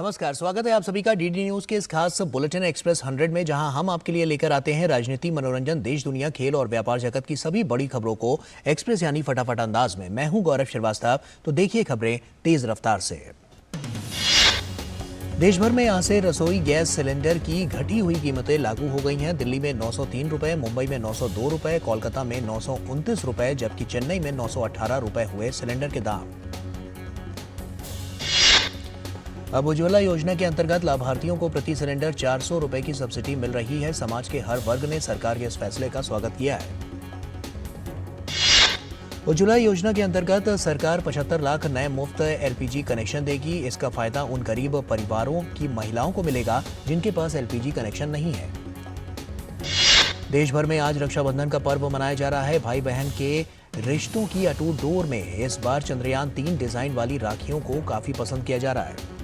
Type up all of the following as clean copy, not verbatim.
नमस्कार, स्वागत है आप सभी का डीडी न्यूज के इस खास बुलेटिन एक्सप्रेस 100 में, जहां हम आपके लिए लेकर आते हैं राजनीति, मनोरंजन, देश दुनिया, खेल और व्यापार जगत की सभी बड़ी खबरों को एक्सप्रेस यानी फटाफट अंदाज में। मैं हूं गौरव श्रीवास्तव। तो देखिए खबरें तेज रफ्तार से। देश भर में आज से रसोई गैस सिलेंडर की घटी हुई कीमतें लागू हो गई हैं। दिल्ली में 903 रुपए, मुंबई में 902 रुपए, कोलकाता में 929 रुपए, जबकि चेन्नई में 918 रुपए हुए सिलेंडर के दाम। अब उज्ज्वला योजना के अंतर्गत लाभार्थियों को प्रति सिलेंडर 400 रुपए की सब्सिडी मिल रही है। समाज के हर वर्ग ने सरकार के इस फैसले का स्वागत किया है। उज्ज्वला योजना के अंतर्गत सरकार 75 लाख नए मुफ्त एलपीजी कनेक्शन देगी। इसका फायदा उन गरीब परिवारों की महिलाओं को मिलेगा जिनके पास एलपीजी कनेक्शन नहीं है। देश भर में आज रक्षाबंधन का पर्व मनाया जा रहा है। भाई बहन के रिश्तों की अटूट डोर में इस बार चंद्रयान 3 डिजाइन वाली राखियों को काफी पसंद किया जा रहा है।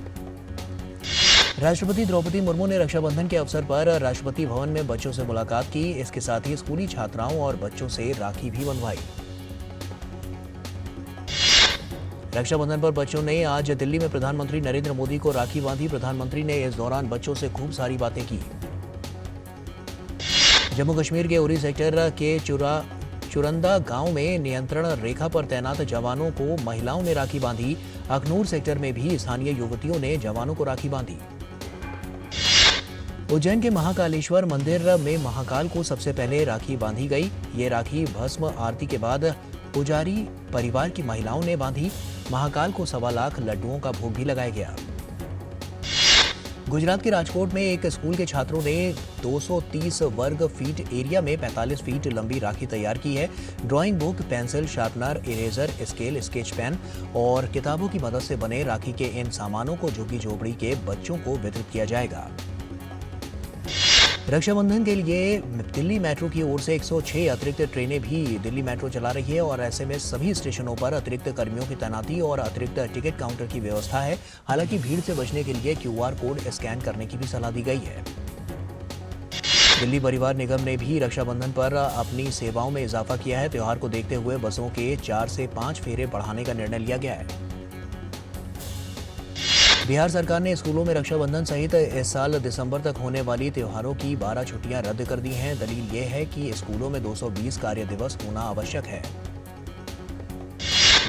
राष्ट्रपति द्रौपदी मुर्मू ने रक्षाबंधन के अवसर पर राष्ट्रपति भवन में बच्चों से मुलाकात की। इसके साथ ही स्कूली छात्राओं और बच्चों से राखी भी बंधवाई। रक्षाबंधन पर बच्चों ने आज दिल्ली में प्रधानमंत्री नरेंद्र मोदी को राखी बांधी। प्रधानमंत्री ने इस दौरान बच्चों से खूब सारी बातें की। जम्मू कश्मीर के उरी सेक्टर के चुरंदा गांव में नियंत्रण रेखा पर तैनात जवानों को महिलाओं ने राखी बांधी। अखनूर सेक्टर में भी स्थानीय युवतियों ने जवानों को राखी बांधी। उज्जैन के महाकालेश्वर मंदिर में महाकाल को सबसे पहले राखी बांधी गई। ये राखी भस्म आरती के बाद पुजारी परिवार की महिलाओं ने बांधी। महाकाल को 1.25 लाख लड्डुओं का भोग भी लगाया गया। गुजरात के राजकोट में एक स्कूल के छात्रों ने 230 वर्ग फीट एरिया में 45 फीट लंबी राखी तैयार की है। Drawing book, pencil, sharpener, eraser, scale, sketch pen और किताबों की मदद से बने राखी के इन सामानों को झुग्गी झोपड़ी के बच्चों को वितरित किया जाएगा। रक्षाबंधन के लिए दिल्ली मेट्रो की ओर से 106 अतिरिक्त ट्रेनें भी दिल्ली मेट्रो चला रही है और ऐसे में सभी स्टेशनों पर अतिरिक्त कर्मियों की तैनाती और अतिरिक्त टिकट काउंटर की व्यवस्था है। हालांकि भीड़ से बचने के लिए QR कोड स्कैन करने की भी सलाह दी गई है। दिल्ली परिवहन निगम ने भी रक्षाबंधन पर अपनी सेवाओं में इजाफा किया है। त्योहार को देखते हुए बसों के 4 से 5 फेरे बढ़ाने का निर्णय लिया गया है। बिहार सरकार ने स्कूलों में रक्षाबंधन सहित इस साल दिसंबर तक होने वाली त्योहारों की 12 छुट्टियां रद्द कर दी हैं। दलील ये है कि स्कूलों में 220 कार्य दिवस होना आवश्यक है।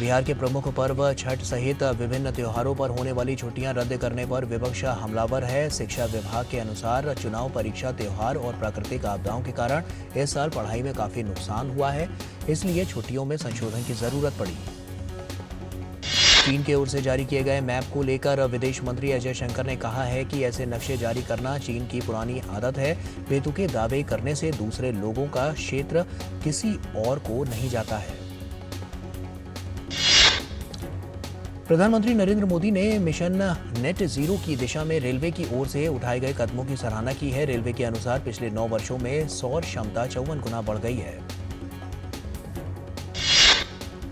बिहार के प्रमुख पर्व छठ सहित विभिन्न त्योहारों पर होने वाली छुट्टियां रद्द करने पर विपक्ष हमलावर है। शिक्षा विभाग के अनुसार चुनाव, परीक्षा, त्योहार और प्राकृतिक आपदाओं के कारण इस साल पढ़ाई में काफी नुकसान हुआ है, इसलिए छुट्टियों में संशोधन की जरूरत पड़ी। चीन की ओर से जारी किए गए मैप को लेकर विदेश मंत्री अजय शंकर ने कहा है कि ऐसे नक्शे जारी करना चीन की पुरानी आदत है। बेतुके दावे करने से दूसरे लोगों का क्षेत्र किसी और को नहीं जाता है। प्रधानमंत्री नरेंद्र मोदी ने मिशन नेट जीरो की दिशा में रेलवे की ओर से उठाए गए कदमों की सराहना की है। रेलवे के अनुसार पिछले 9 वर्षों में सौर क्षमता 54 गुना बढ़ गई है।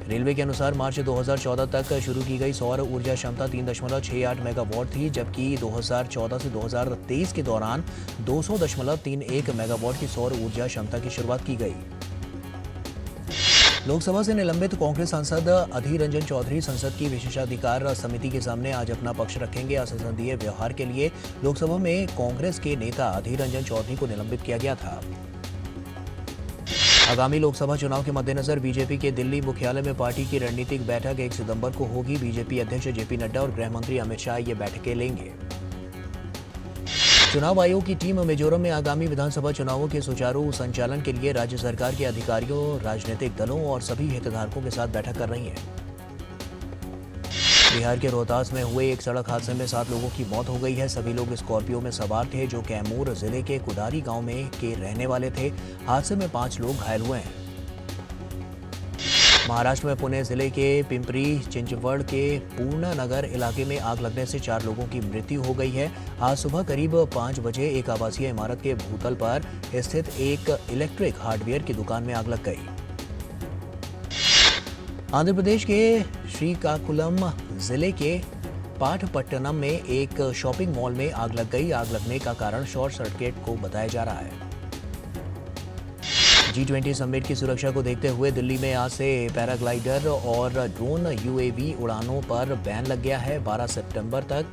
रेलवे के अनुसार मार्च 2014 तक शुरू की गई सौर ऊर्जा क्षमता 3.68 मेगावाट थी, जबकि 2014 से 2023 के दौरान 200.31 मेगावाट की सौर ऊर्जा क्षमता की शुरुआत की गई। लोकसभा से निलंबित कांग्रेस सांसद अधीर रंजन चौधरी संसद की विशेषाधिकार समिति के सामने आज अपना पक्ष रखेंगे। असंसदीय व्यवहार के लिए लोकसभा में कांग्रेस के नेता अधीर रंजन चौधरी को निलंबित किया गया था। आगामी लोकसभा चुनाव के मद्देनजर बीजेपी के दिल्ली मुख्यालय में पार्टी की रणनीतिक बैठक 1 सितंबर को होगी। बीजेपी अध्यक्ष जेपी नड्डा और गृह मंत्री अमित शाह ये बैठकें लेंगे। चुनाव आयोग की टीम मिजोरम में आगामी विधानसभा चुनावों के सुचारू संचालन के लिए राज्य सरकार के अधिकारियों, राजनीतिक दलों और सभी हितधारकों के साथ बैठक कर रही है। बिहार के रोहतास में हुए एक सड़क हादसे में 7 लोगों की मौत हो गई है। सभी लोग स्कॉर्पियो में सवार थे जो कैमूर जिले के कुदारी गांव में के रहने वाले थे। हादसे में 5 लोग घायल हुए हैं। महाराष्ट्र में पुणे जिले के पिंपरी चिंचवड़ के पूर्णानगर इलाके में आग लगने से 4 लोगों की मृत्यु हो गई है। आज सुबह करीब 5 बजे एक आवासीय इमारत के भूतल पर स्थित एक इलेक्ट्रिक हार्डवेयर की दुकान में आग लग गई। आंध्र प्रदेश के श्रीकाकुलम जिले के पाठपट्टनम में एक शॉपिंग मॉल में आग लग गई। आग लगने का कारण शॉर्ट सर्किट को बताया जा रहा है। G20 समिट की सुरक्षा को देखते हुए दिल्ली में आज से पैराग्लाइडर और ड्रोन UAV उड़ानों पर बैन लग गया है। 12 सितंबर तक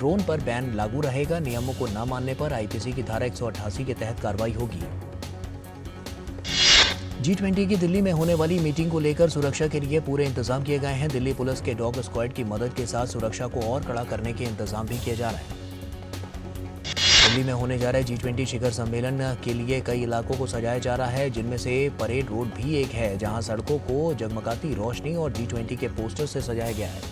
ड्रोन पर बैन लागू रहेगा। नियमों को न मानने पर आईपीसी की धारा 188 के तहत कार्रवाई होगी। G20 की दिल्ली में होने वाली मीटिंग को लेकर सुरक्षा के लिए पूरे इंतजाम किए गए हैं। दिल्ली पुलिस के डॉग स्क्वाड की मदद के साथ सुरक्षा को और कड़ा करने के इंतजाम भी किए जा रहे हैं। दिल्ली में होने जा रहे G20 शिखर सम्मेलन के लिए कई इलाकों को सजाया जा रहा है, जिनमें से परेड रोड भी एक है, जहां सड़कों को जगमगाती रोशनी और G20 के पोस्टर से सजाया गया है।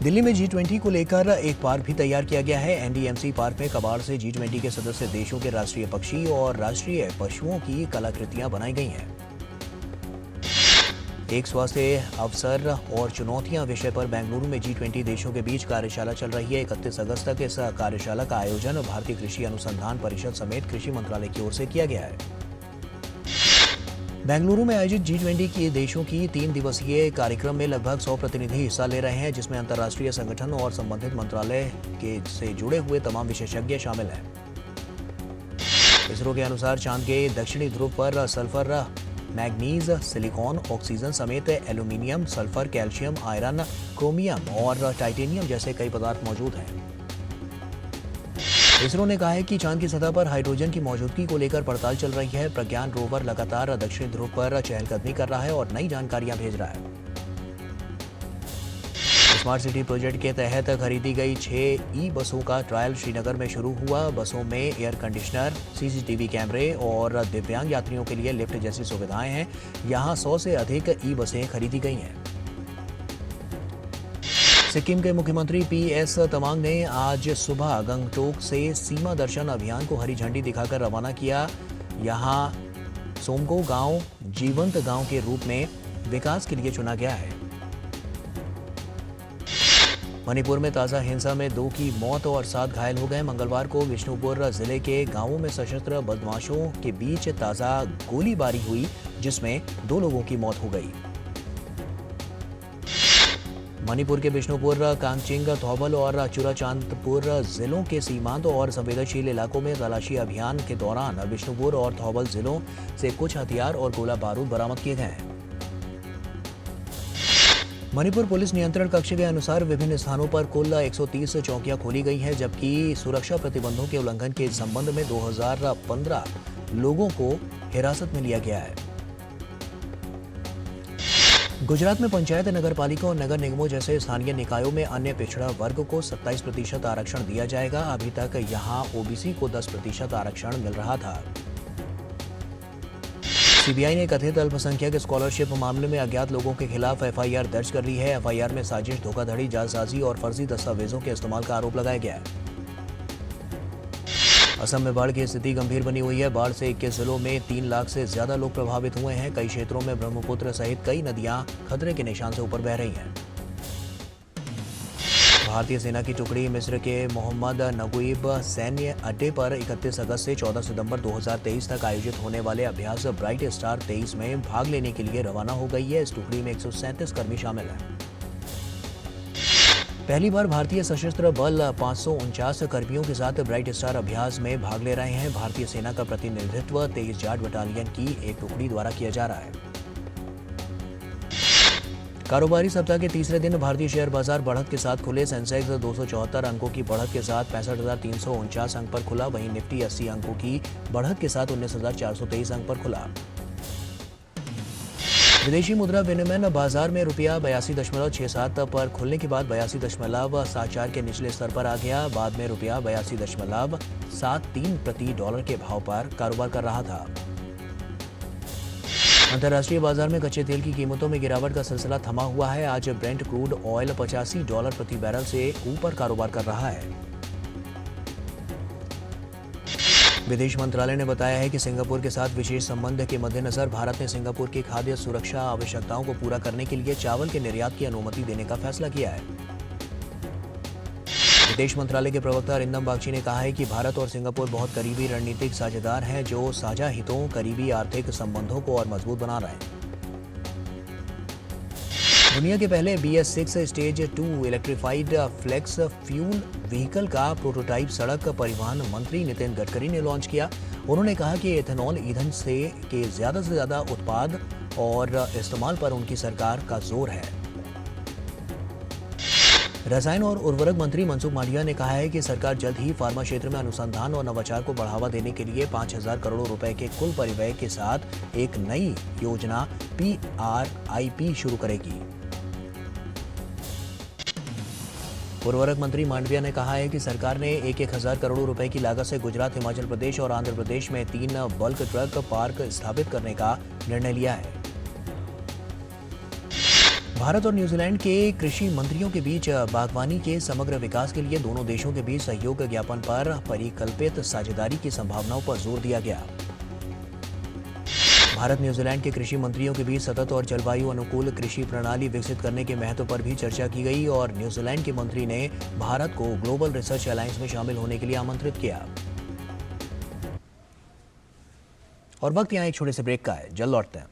दिल्ली में G20 को लेकर एक पार्क भी तैयार किया गया है। एनडीएमसी पार्क में कबाड़ से G20 के सदस्य देशों के राष्ट्रीय पक्षी और राष्ट्रीय पशुओं की कलाकृतियां बनाई गई हैं। एक स्वास्थ्य अवसर और चुनौतियां विषय पर बेंगलुरु में G20 देशों के बीच कार्यशाला चल रही है। 31 अगस्त तक इस कार्यशाला का आयोजन भारतीय कृषि अनुसंधान परिषद समेत कृषि मंत्रालय की ओर से किया गया है। बेंगलुरु में आयोजित G20 के देशों की 3 दिवसीय कार्यक्रम में लगभग 100 प्रतिनिधि हिस्सा ले रहे हैं, जिसमें अंतर्राष्ट्रीय संगठन और संबंधित मंत्रालय के से जुड़े हुए तमाम विशेषज्ञ शामिल हैं। इसरो के अनुसार चांद के दक्षिणी ध्रुव पर सल्फर, मैग्नीज, सिलिकॉन, ऑक्सीजन समेत aluminium, sulphur, calcium, iron, chromium और टाइटेनियम जैसे कई पदार्थ मौजूद हैं। इसरो ने कहा है कि चांद की सतह पर हाइड्रोजन की मौजूदगी को लेकर पड़ताल चल रही है। प्रज्ञान रोवर लगातार दक्षिणी ध्रुव पर चहलकदमी कर रहा है और नई जानकारियां भेज रहा है। स्मार्ट सिटी प्रोजेक्ट के तहत खरीदी गई 6 ई बसों का ट्रायल श्रीनगर में शुरू हुआ। बसों में एयर कंडीशनर, सीसीटीवी कैमरे और दिव्यांग यात्रियों के लिए लिफ्ट जैसी सुविधाएं हैं। यहां 100 से अधिक ई बसें खरीदी गई हैं। सिक्किम के मुख्यमंत्री PS तमांग ने आज सुबह गंगटोक से सीमा दर्शन अभियान को हरी झंडी दिखाकर रवाना किया। यहां सोमगो गांव जीवंत गांव के रूप में विकास के लिए चुना गया है। मणिपुर में ताजा हिंसा में 2 की मौत और 7 घायल हो गए। मंगलवार को बिष्णुपुर जिले के गांवों में सशस्त्र बदमाशों के बीच ताजा गोलीबारी हुई, जिसमें 2 लोगों की मौत हो गई। मणिपुर के बिष्णुपुर, कांगचिंग, थौबल और चुराचांदपुर जिलों के सीमांत और संवेदनशील इलाकों में तलाशी अभियान के दौरान बिष्णुपुर और थौबल जिलों से कुछ हथियार और गोला बारूद बरामद किए गए हैं। मणिपुर पुलिस नियंत्रण कक्ष के अनुसार विभिन्न स्थानों पर कुल 130 चौकियां खोली गई हैं, जबकि सुरक्षा प्रतिबंधों के उल्लंघन के संबंध में 2015 लोगों को हिरासत में लिया गया है। गुजरात में पंचायत, नगरपालिका और नगर निगमों जैसे स्थानीय निकायों में अन्य पिछड़ा वर्ग को 27% आरक्षण दिया जाएगा। अभी तक यहां ओबीसी को 10% आरक्षण मिल रहा था। सीबीआई ने कथित अल्पसंख्यक स्कॉलरशिप मामले में अज्ञात लोगों के खिलाफ एफआईआर दर्ज कर ली है। एफआईआर में साजिश, धोखाधड़ी, जालसाजी और फर्जी दस्तावेजों के इस्तेमाल का आरोप लगाया गया है। असम में बाढ़ की स्थिति गंभीर बनी हुई है। बाढ़ से 21 जिलों में 3 लाख से ज्यादा लोग प्रभावित हुए हैं। कई क्षेत्रों में ब्रह्मपुत्र सहित कई नदियां खतरे के निशान से ऊपर बह रही हैं। भारतीय सेना की टुकड़ी मिस्र के मोहम्मद नगुइब सैन्य अड्डे पर 31 अगस्त से 14 सितंबर 2023 तक आयोजित होने वाले अभ्यास ब्राइट स्टार 23 में भाग लेने के लिए रवाना हो गई है। इस टुकड़ी में 137 कर्मी शामिल हैं। पहली बार भारतीय सशस्त्र बल 549 कर्मियों के साथ ब्राइट स्टार अभ्यास में भाग ले रहे हैं। भारतीय सेना का प्रतिनिधित्व 23 जाट बटालियन की एक टुकड़ी द्वारा किया जा रहा है। कारोबारी सप्ताह के तीसरे दिन भारतीय शेयर बाजार बढ़त के साथ खुले। सेंसेक्स 274 अंकों की बढ़त के साथ 65,349 अंक पर खुला। वहीं निफ्टी 80 अंकों की बढ़त के साथ 19,423 अंक पर खुला। विदेशी मुद्रा विनिमय बाजार में रुपया 82.67 पर खुलने के बाद 82.74 के निचले स्तर पर आ गया। बाद में रुपया 82.73 प्रति डॉलर के भाव पर कारोबार कर रहा था। अंतर्राष्ट्रीय बाजार में कच्चे तेल की कीमतों में गिरावट का सिलसिला थमा हुआ है। आज ब्रेंट क्रूड ऑयल $85 प्रति बैरल से ऊपर कारोबार कर रहा है। विदेश मंत्रालय ने बताया है कि सिंगापुर के साथ विशेष संबंध के मद्देनजर भारत ने सिंगापुर की खाद्य सुरक्षा आवश्यकताओं को पूरा करने के लिए चावल के निर्यात की अनुमति देने का फैसला किया है। विदेश मंत्रालय के प्रवक्ता अरिंदम बागची ने कहा है कि भारत और सिंगापुर बहुत करीबी रणनीतिक साझेदार हैं, जो साझा हितों, करीबी आर्थिक संबंधों को और मजबूत बना रहे हैं। दुनिया के पहले BS6 stage 2 electrified flex fuel vehicle का प्रोटोटाइप सड़क परिवहन मंत्री नितिन गडकरी ने लॉन्च किया। उन्होंने कहा कि एथेनॉल ईंधन के ज्यादा से ज्यादा उत्पाद और इस्तेमाल पर उनकी सरकार का जोर है। रसायन और उर्वरक मंत्री मनसुख मांडविया ने कहा है कि सरकार जल्द ही फार्मा क्षेत्र में अनुसंधान और नवाचार को बढ़ावा देने के लिए 5,000 करोड़ रुपए के कुल परिव्यय के साथ एक नई योजना PRIP शुरू करेगी। उर्वरक मंत्री मांडविया ने कहा है कि सरकार ने 1,000 करोड़ रुपए की लागत से गुजरात, हिमाचल प्रदेश और आंध्र प्रदेश में 3 बल्क ट्रक पार्क स्थापित करने का निर्णय लिया है। भारत और न्यूजीलैंड के कृषि मंत्रियों के बीच बागवानी के समग्र विकास के लिए दोनों देशों के बीच सहयोग ज्ञापन पर परिकल्पित साझेदारी की संभावनाओं पर जोर दिया गया। भारत न्यूजीलैंड के कृषि मंत्रियों के बीच सतत और जलवायु अनुकूल कृषि प्रणाली विकसित करने के महत्व पर भी चर्चा की गई और न्यूजीलैंड के मंत्री ने भारत को ग्लोबल रिसर्च अलायंस में शामिल होने के लिए आमंत्रित किया। और वक्त यहाँ एक छोटे से ब्रेक का है, जल्द लौटते हैं।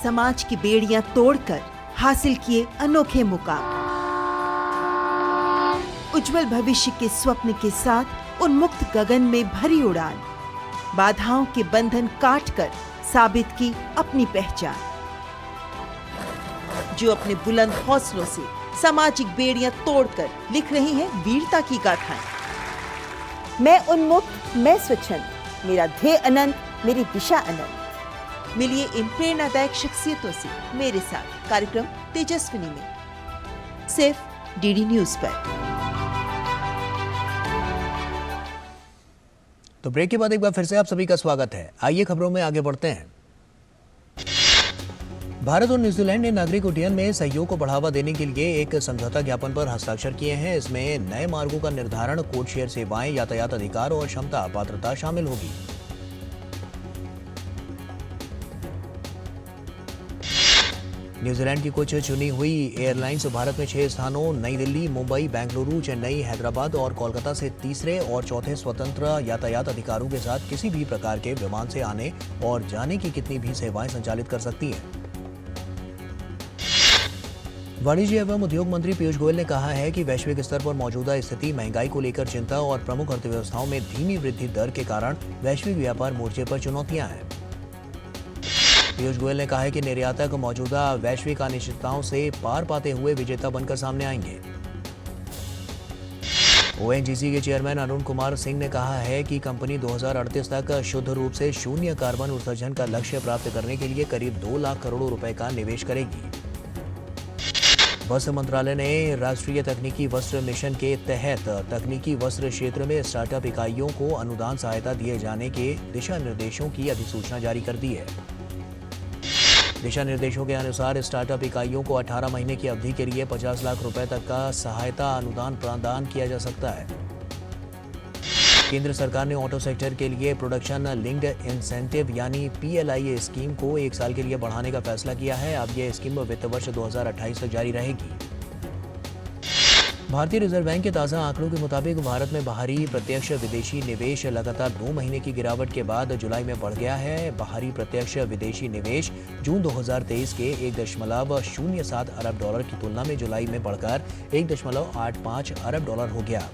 समाज की बेड़ियां तोड़कर हासिल किए अनोखे मुकाम, उज्जवल भविष्य के स्वप्न के साथ उन्मुक्त गगन में भरी उड़ान, बाधाओं के बंधन काटकर साबित की अपनी पहचान। जो अपने बुलंद हौसलों से सामाजिक बेड़ियां तोड़कर लिख रही हैं वीरता की गाथाएं। मैं उन्मुक्त, मैं स्वच्छंद, मेरा ध्येय अनंत, मेरी दिशा अनंत। मिलिए इन प्रेरणादायक शख्सियतों से मेरे साथ कार्यक्रम तेजस्विनी में, सिर्फ डीडी न्यूज पर। तो ब्रेक के बाद एक बार फिर से आप सभी का स्वागत है। आइए खबरों में आगे बढ़ते हैं। भारत और न्यूजीलैंड ने नागरिक उड्डयन में सहयोग को बढ़ावा देने के लिए एक समझौता ज्ञापन पर हस्ताक्षर किए हैं। इसमें नए मार्गों का निर्धारण, कोड शेयर सेवाएं, यातायात अधिकार और क्षमता पात्रता शामिल होगी। न्यूजीलैंड की कुछ चुनी हुई एयरलाइंस भारत में 6 स्थानों नई दिल्ली, मुंबई, बेंगलुरु, चेन्नई, हैदराबाद और कोलकाता से तीसरे और चौथे स्वतंत्र यातायात अधिकारों के साथ किसी भी प्रकार के विमान से आने और जाने की कितनी भी सेवाएं संचालित कर सकती हैं। वाणिज्य एवं उद्योग मंत्री पीयूष गोयल ने कहा है कि वैश्विक स्तर पर मौजूदा स्थिति, महंगाई को लेकर चिंता और प्रमुख अर्थव्यवस्थाओं में धीमी वृद्धि दर के कारण वैश्विक व्यापार मोर्चे पर चुनौतियां हैं। पीयूष गोयल ने कहा है कि निर्यातक मौजूदा वैश्विक अनिश्चितताओं से पार पाते हुए विजेता बनकर सामने आएंगे। ओएनजीसी के चेयरमैन अरुण कुमार सिंह ने कहा है कि कंपनी 2038 तक शुद्ध रूप से शून्य कार्बन उत्सर्जन का लक्ष्य प्राप्त करने के लिए करीब 2 लाख करोड़ रुपए का निवेश करेगी। वस्त्र मंत्रालय ने राष्ट्रीय तकनीकी वस्त्र मिशन के तहत तकनीकी वस्त्र क्षेत्र में स्टार्टअप इकाइयों को अनुदान सहायता दिए जाने के दिशा निर्देशों की अधिसूचना जारी कर दी है। दिशा निर्देशों के अनुसार स्टार्टअप इकाइयों को 18 महीने की अवधि के लिए 50 लाख रुपए तक का सहायता अनुदान प्रदान किया जा सकता है। केंद्र सरकार ने ऑटो सेक्टर के लिए प्रोडक्शन लिंक्ड इंसेंटिव यानी PLI स्कीम को 1 साल के लिए बढ़ाने का फैसला किया है। अब यह स्कीम वित्त वर्ष 2028 तक जारी रहेगी। भारतीय रिजर्व बैंक के ताज़ा आंकड़ों के मुताबिक भारत में बाहरी प्रत्यक्ष विदेशी निवेश लगातार 2 महीने की गिरावट के बाद जुलाई में बढ़ गया है। बाहरी प्रत्यक्ष विदेशी निवेश जून 2023 के 1.07 अरब डॉलर की तुलना में जुलाई में बढ़कर 1.85 अरब डॉलर हो गया।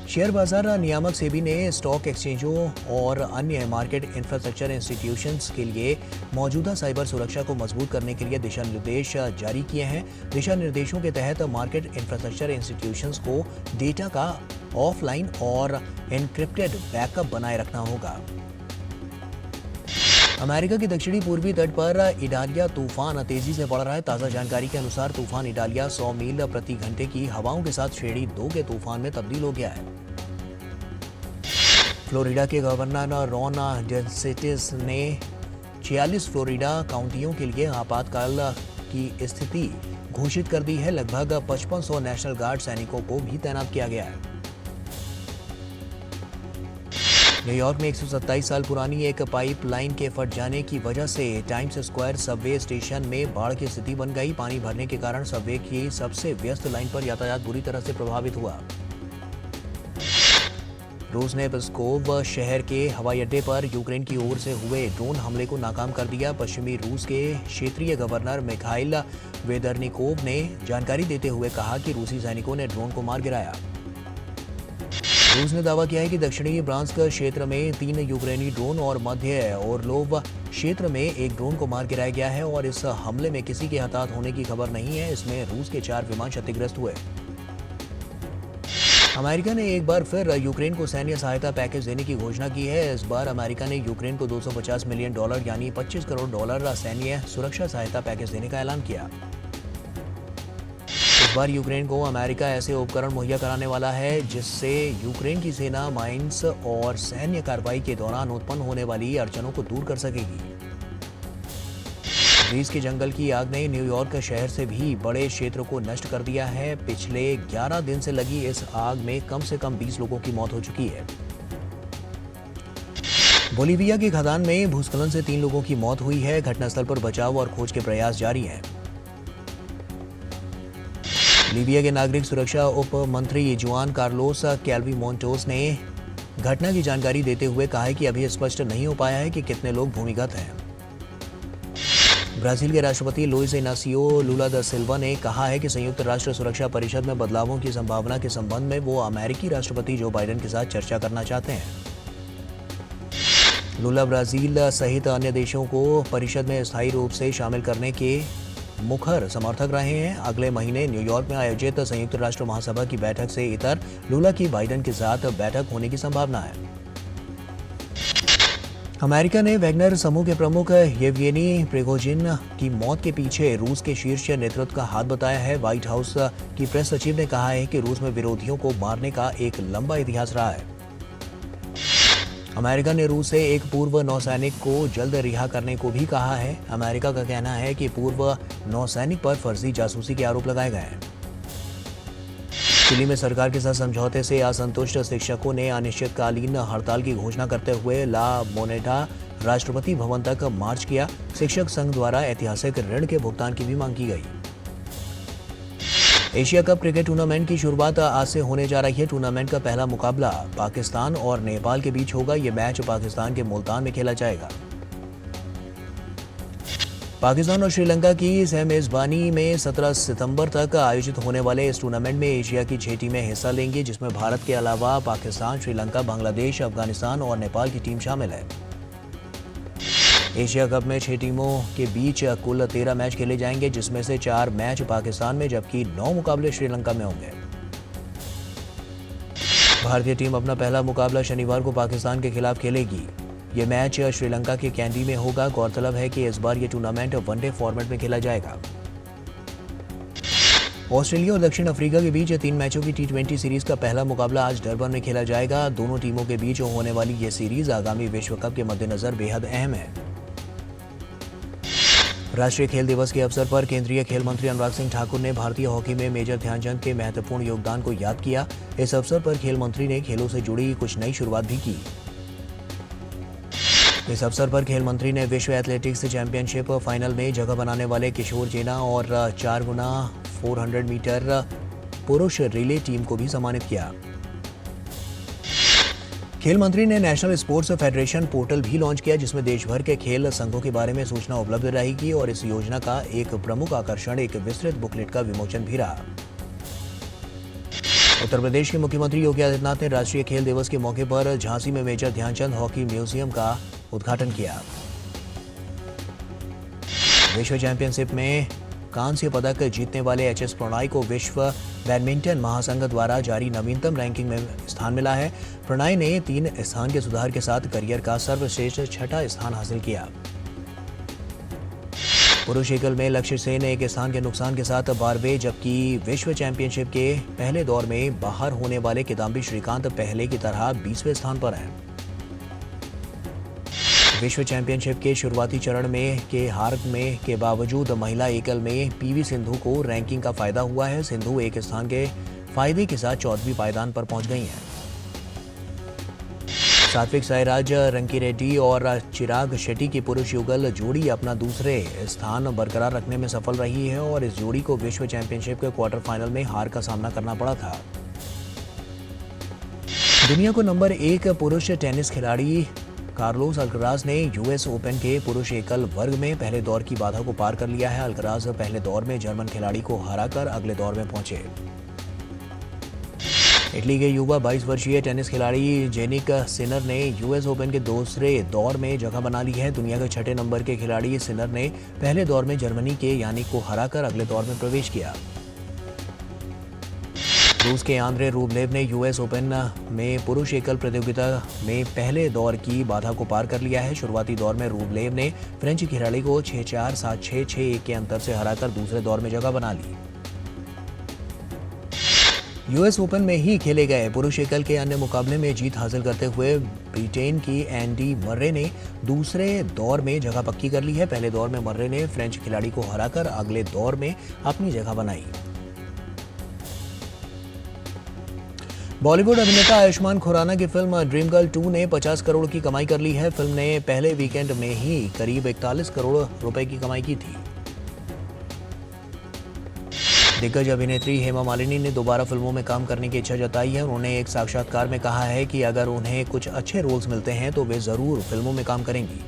शेयर बाजार नियामक सेबी ने स्टॉक एक्सचेंजों और अन्य मार्केट इंफ्रास्ट्रक्चर इंस्टीट्यूशंस के लिए मौजूदा साइबर सुरक्षा को मजबूत करने के लिए दिशा निर्देश जारी किए हैं। दिशा निर्देशों के तहत मार्केट इंफ्रास्ट्रक्चर इंस्टीट्यूशंस को डेटा का ऑफलाइन और एन्क्रिप्टेड बैकअप बनाए रखना होगा। अमेरिका के दक्षिणी पूर्वी तट पर इडालिया तूफान तेजी से बढ़ रहा है। ताजा जानकारी के अनुसार तूफान इडालिया 100 मील प्रति घंटे की हवाओं के साथ श्रेणी 2 के तूफान में तब्दील हो गया है। फ्लोरिडा के गवर्नर रॉन डेसेंटिस ने 46 फ्लोरिडा काउंटियों के लिए आपातकाल की स्थिति घोषित कर दी है। लगभग 5500 नेशनल गार्ड सैनिकों को भी तैनात किया गया है। न्यूयॉर्क में 127 साल पुरानी एक पाइपलाइन के फट जाने की वजह से टाइम्स स्क्वायर सबवे स्टेशन में बाढ़ की स्थिति बन गई। पानी भरने के कारण सबवे की सबसे व्यस्त लाइन पर यातायात बुरी तरह से प्रभावित हुआ। रूस ने पस्कोव शहर के हवाई अड्डे पर यूक्रेन की ओर से हुए ड्रोन हमले को नाकाम कर दिया। पश्चिमी रूस के क्षेत्रीय गवर्नर मिखाइल वेदरनिकोव ने जानकारी देते हुए कहा कि रूसी सैनिकों ने ड्रोन को मार गिराया। रूस ने दावा किया है कि दक्षिणी ब्रांस्क क्षेत्र में 3 यूक्रेनी ड्रोन और मध्य ओरलोव क्षेत्र में एक ड्रोन को मार गिराया गया है और इस हमले में किसी के हताहत होने की खबर नहीं है। इसमें रूस के 4 विमान क्षतिग्रस्त हुए। अमेरिका ने एक बार फिर यूक्रेन को सैन्य सहायता पैकेज देने की घोषणा की है। इस बार अमेरिका ने यूक्रेन को $250 मिलियन यानी $25 करोड़ सैन्य सुरक्षा सहायता पैकेज देने का ऐलान किया। इस बार यूक्रेन को अमेरिका ऐसे उपकरण मुहैया कराने वाला है जिससे यूक्रेन की सेना माइंस और सैन्य कार्रवाई के दौरान उत्पन्न होने वाली अड़चनों को दूर कर सकेगी। ग्रीस के जंगल की आग ने न्यूयॉर्क शहर से भी बड़े क्षेत्र को नष्ट कर दिया है। पिछले 11 दिन से लगी इस आग में कम से कम 20 लोगों की मौत हो चुकी है। बोलीविया की खदान में भूस्खलन से 3 लोगों की मौत हुई है। घटनास्थल पर बचाव और खोज के प्रयास जारी हैं। लीबिया के नागरिक सुरक्षा उप मंत्री जुआन कार्लोस कैल्वीमोंटोस ने घटना की जानकारी देते हुए कहा है कि अभी स्पष्ट नहीं हो पाया है कि कितने लोग भूमिगत हैं। ब्राजील के राष्ट्रपति लुइस इनासियो लुला दा सिल्वा ने कहा है कि संयुक्त राष्ट्र सुरक्षा परिषद में बदलावों की संभावना के संबंध में वो अमेरिकी राष्ट्रपति जो बाइडेन के साथ चर्चा करना चाहते हैं। लुला ब्राजील सहित अन्य देशों को परिषद में स्थायी रूप से शामिल करने के मुखर समर्थक रहे हैं। अगले महीने न्यूयॉर्क में आयोजित संयुक्त राष्ट्र महासभा की बैठक से इतर लुला की बाइडेन के साथ बैठक होने की संभावना है। अमेरिका ने वैगनर समूह के प्रमुख येवगेनी प्रिगोजिन की मौत के पीछे रूस के शीर्ष नेतृत्व का हाथ बताया है। व्हाइट हाउस की प्रेस सचिव ने कहा है कि रूस में विरोधियों को मारने का एक लंबा इतिहास रहा है। अमेरिका ने रूस से एक पूर्व नौसैनिक को जल्द रिहा करने को भी कहा है। अमेरिका का कहना है कि पूर्व नौसैनिक पर फर्जी जासूसी के आरोप लगाए गए हैं। चिली में सरकार के साथ समझौते से असंतुष्ट शिक्षकों ने अनिश्चितकालीन हड़ताल की घोषणा करते हुए ला मोनेटा राष्ट्रपति भवन तक मार्च किया। शिक्षक संघ द्वारा ऐतिहासिक ऋण के भुगतान की भी मांग की गई। एशिया कप क्रिकेट टूर्नामेंट की शुरुआत आज से होने जा रही है। टूर्नामेंट का पहला मुकाबला पाकिस्तान और नेपाल के बीच होगा। यह मैच पाकिस्तान के मुल्तान में खेला जाएगा। पाकिस्तान और श्रीलंका की सहमेजबानी में 17 सितंबर तक आयोजित होने वाले इस टूर्नामेंट में एशिया की 6 टीमें हिस्सा लेंगी, जिसमें भारत के अलावा पाकिस्तान, श्रीलंका, बांग्लादेश, अफगानिस्तान और नेपाल की टीम शामिल है। एशिया कप में 6 टीमों के बीच कुल 13 मैच खेले जाएंगे, जिसमें से 4 मैच पाकिस्तान में जबकि 9 मुकाबले श्रीलंका में होंगे। भारतीय टीम अपना पहला मुकाबला शनिवार को पाकिस्तान के खिलाफ खेलेगी। ये मैच श्रीलंका के कैंडी में होगा। गौरतलब है कि इस बार ये टूर्नामेंट वनडे फॉर्मेट में खेला जाएगा। ऑस्ट्रेलिया और दक्षिण अफ्रीका के बीच 3 मैचों की T20 सीरीज का पहला मुकाबला आज डरबन में खेला जाएगा। दोनों टीमों के बीच होने वाली ये सीरीज आगामी विश्व कप के मद्देनजर बेहद अहम है। राष्ट्रीय खेल दिवस के अवसर पर केंद्रीय खेल मंत्री अनुराग सिंह ठाकुर ने भारतीय हॉकी में मेजर ध्यानचंद के महत्वपूर्ण योगदान को याद किया। इस अवसर पर खेल मंत्री ने खेलों से जुड़ी कुछ नई शुरुआत भी की। इस अवसर पर खेल मंत्री ने विश्व एथलेटिक्स चैंपियनशिप फाइनल में जगह बनाने वाले किशोर जेना और 4x400 मीटर पुरुष रिले टीम को भी सम्मानित किया। खेल मंत्री ने नेशनल स्पोर्ट्स फेडरेशन पोर्टल भी लॉन्च किया, जिसमें देश भर के खेल संघों के बारे में सूचना उपलब्ध रहेगी और इस योजना का एक प्रमुख आकर्षण एक विस्तृत बुकलेट का विमोचन भी रहा। उत्तर प्रदेश के मुख्यमंत्री योगी आदित्यनाथ ने राष्ट्रीय खेल दिवस के मौके पर झांसी में मेजर ध्यानचंद हॉकी म्यूजियम का उद्घाटन किया। विश्व चैंपियनशिप में कांस्य पदक जीतने वाले एचएस प्रणॉय को विश्व बैडमिंटन महासंघ द्वारा जारी नवीनतम रैंकिंग में स्थान मिला है। प्रणॉय ने 3 स्थान के सुधार के साथ करियर का सर्वश्रेष्ठ 6ठा स्थान हासिल किया। पुरुष एकल में लक्ष्य सेन एक स्थान के नुकसान के साथ 12वें, जबकि विश्व चैंपियनशिप के पहले दौर में बाहर होने वाले किदाम्बी श्रीकांत पहले की तरह 20वें स्थान पर हैं। विश्व चैंपियनशिप के शुरुआती चरण में के हार में के बावजूद महिला एकल में पीवी सिंधु को रैंकिंग का फायदा हुआ है। सिंधु एक स्थान के फायदे के साथ 14वीं पायदान पर पहुंच गई हैं। सात्विक साईराज रंकीरेड्डी और चिराग शेट्टी की पुरुष युगल जोड़ी अपना दूसरे स्थान बरकरार रखने में सफल रही है और इस जोड़ी को विश्व चैंपियनशिप के क्वार्टर फाइनल में हार का सामना करना पड़ा था। दुनिया को नंबर 1 पुरुष टेनिस खिलाड़ी कार्लोस अल्कराज ने यूएस ओपन के पुरुष एकल वर्ग में पहले दौर की बाधा को पार कर लिया है। अल्कराज पहले दौर में जर्मन खिलाड़ी को हराकर अगले दौर में पहुंचे। इटली के युवा 22 वर्षीय टेनिस खिलाड़ी जेनिक सिनर ने यूएस ओपन के दूसरे दौर में जगह बना ली है। दुनिया के 6ठे नंबर के खिलाड़ी सिनर ने पहले दौर में जर्मनी के यानिक को हराकर अगले दौर में प्रवेश किया। रूस के आंद्रे रूबलेव ने यूएस ओपन में पुरुष एकल प्रतियोगिता में पहले दौर की बाधा को पार कर लिया है। शुरुआती दौर में रूबलेव ने फ्रेंच खिलाड़ी को 6-4, 7-6, 6-1 के अंतर से हराकर दूसरे दौर में जगह बना ली। यूएस ओपन में ही खेले गए पुरुष एकल के अन्य मुकाबले में जीत हासिल करते हुए ब्रिटेन की एंडी मर्रे ने दूसरे दौर में जगह पक्की कर ली है। पहले दौर में मर्रे ने फ्रेंच खिलाड़ी को हराकर अगले दौर में अपनी जगह बनाई। बॉलीवुड अभिनेता आयुष्मान खुराना की फिल्म ड्रीम गर्ल 2 ने 50 करोड़ की कमाई कर ली है। फिल्म ने पहले वीकेंड में ही करीब 41 करोड़ रुपए की कमाई की थी। दिग्गज अभिनेत्री हेमा मालिनी ने दोबारा फिल्मों में काम करने की इच्छा जताई है। उन्होंने एक साक्षात्कार में कहा है कि अगर उन्हें कुछ अच्छे रोल्स मिलते हैं तो वे जरूर फिल्मों में काम करेंगी।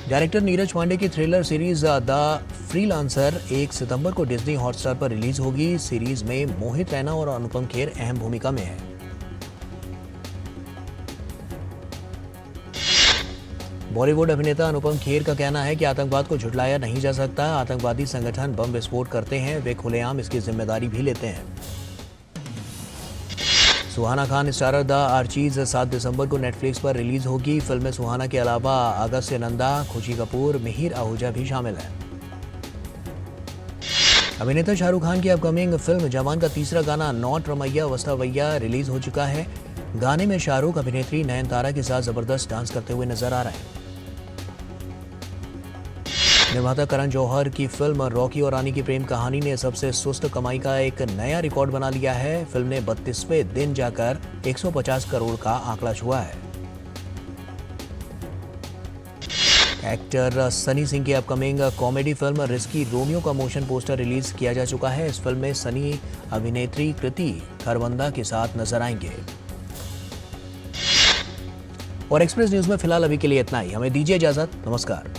डायरेक्टर नीरज पांडे की थ्रिलर सीरीज द फ्रीलांसर 1 सितंबर को डिज्नी हॉटस्टार पर रिलीज होगी। सीरीज में मोहित रैना और अनुपम खेर अहम भूमिका में हैं। बॉलीवुड अभिनेता अनुपम खेर का कहना है कि आतंकवाद को झुठलाया नहीं जा सकता। आतंकवादी संगठन बम विस्फोट करते हैं, वे खुलेआम इसकी जिम्मेदारी भी लेते हैं। Suhana Khan starrer the Archies 7 दिसंबर को नेटफ्लिक्स पर रिलीज होगी। फिल्म में सुहाना के अलावा अगस्त्य नंदा, खुशी कपूर, मिहिर आहूजा भी शामिल हैं। अभिनेता शाहरुख खान की अपकमिंग फिल्म जवान का तीसरा गाना नॉट रमैया वस्तावैया रिलीज हो चुका है। गाने में शाहरुख अभिनेत्री नयनतारा के साथ जबरदस्त डांस करते हुए नजर आ रहे हैं। निर्माता करण जौहर की फिल्म रॉकी और रानी की प्रेम कहानी ने सबसे सुस्त कमाई का एक नया रिकॉर्ड बना लिया है। फिल्म ने 32वें दिन जाकर 150 करोड़ का आंकड़ा छुआ है। एक्टर सनी सिंह की upcoming comedy film risky Romeo का मोशन पोस्टर रिलीज किया जा चुका है। इस फिल्म में सनी अभिनेत्री कृति खरबंदा के साथ नजर आएंगे। और एक्सप्रेस न्यूज में फिलहाल अभी के लिए इतना ही। हमें दीजिए इजाजत। नमस्कार।